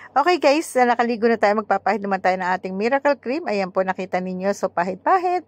Okay guys, nakaligo na tayo. Magpapahid naman tayo ng ating miracle cream. Ayan po, nakita ninyo. So, pahid-pahid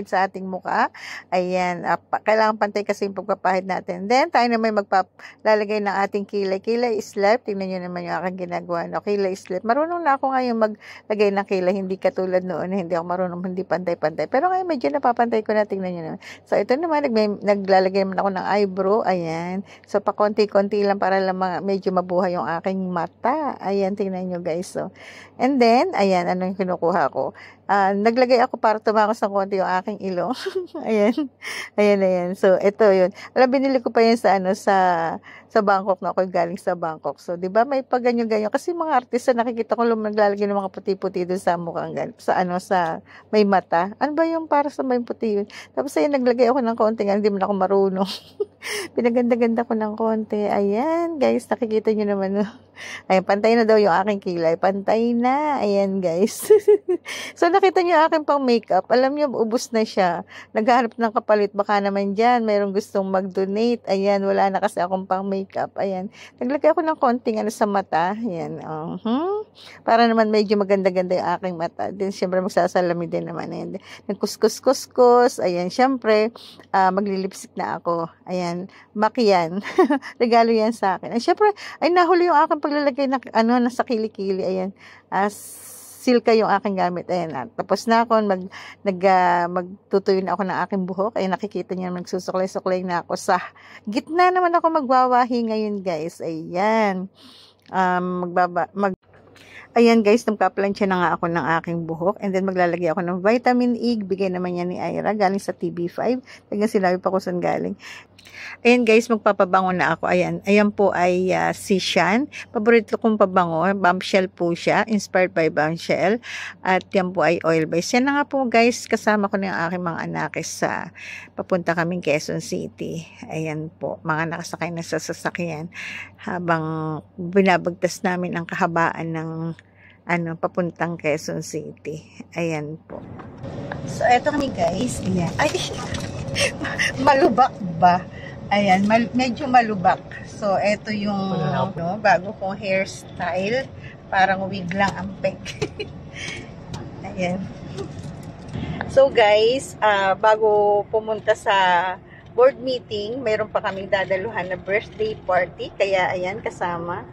sa ating mukha. Ayan, kailangan pantay kasi yung pagpapahid natin. Then, tayo na may magpalalagay ng ating kilay. Kilay is left. Tingnan nyo naman yung aking ginagawa. No? Kilay is left. Marunong na ako ngayon maglagay ng kilay. Hindi katulad noon. Hindi ako marunong, hindi pantay-pantay. Pero ngayon, medyo napapantay ko na. Tingnan nyo naman. So, ito naman, naglalagay naman ako ng eyebrow. Ayan. So, pa konti-konti lang para lang medyo mabuhay yung aking mata. Ayan, tingnan nyo guys. So, and then, ayan, ano yung kinukuha ko. Naglagay ako para tumakos ng konti yung aking ilong. Ayan. Ayan. So, ito yun. Alam, binili ko pa yun sa, sa Bangkok na ako galing sa Bangkok. So, di ba may paganyo-ganyo. Kasi mga artista, nakikita ko naglalagay ng mga puti-puti doon sa mukhang sa may mata. Ano ba yung para sa may puti yun? Tapos, ayun, naglagay ako ng konti. Hindi man ako marunong. Pinaganda-ganda ko ng konti. Ayan, guys, nakikita nyo naman. Ayan, pantay na daw yung aking kilay. Pantay na. Ayan, guys. So, nakita nyo aking pang makeup. Alam nyo, ubus na siya. Naghahanap ng kapalit. Baka naman dyan, mayroong gustong mag-donate. Ayan, wala na kasi akong pang makeup. Ayan. Naglagay ako ng konting sa mata. Ayan. Para naman medyo maganda-ganda yung aking mata. Then, syempre, magsasalami din naman. Ayan. Nagkuskus-kuskus. Ayan, syempre, maglilipstick na ako. Ayan. Makiyan. Regalo yan sa akin. At syempre, ay nahuli yung aking paglalagay na nasa kilikili. Ayan. Silka yung aking gamit. Ayan. Tapos na ako, magtutuyo na ako ng aking buhok. Ayan, nakikita niyo, magsusuklay-suklay na ako. Sa gitna naman ako magwawahi ngayon, guys. Ayan. Ayan guys, nagpa-plancha na nga ako ng aking buhok. And then maglalagay ako ng vitamin E. Bigay naman yan ni Ira. Galing sa TB5. Talagang sinabi pa ko saan galing. Ayan guys, magpapabango na ako. Ayan po ay si Shan. Paborito kong pabango. Bombshell po siya. Inspired by Bombshell. At yan po ay oil base. Yan na nga po guys. Kasama ko na yung aking mga anakis sa papunta kaming Quezon City. Ayan po. Mga nakasakay na sa sasakyan. Habang binabagtas namin ang kahabaan ng papuntang Quezon City. Ayan po. So, eto kami guys. Ayan. Ay, malubak ba? Ayan, medyo malubak. So, eto yung bago kong hairstyle. Parang wig lang ang pek. Ayan. So, guys, bago pumunta sa board meeting, mayroon pa kaming dadaluhan na birthday party. Kaya, ayan, kasama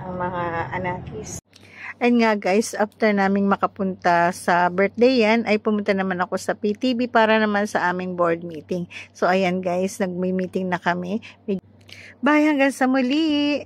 ang mga anakis. Ayun nga guys, after naming makapunta sa birthday yan, ay pumunta naman ako sa PTB para naman sa aming board meeting. So ayan guys, nagmi-meeting na kami. Bye, hanggang sa muli!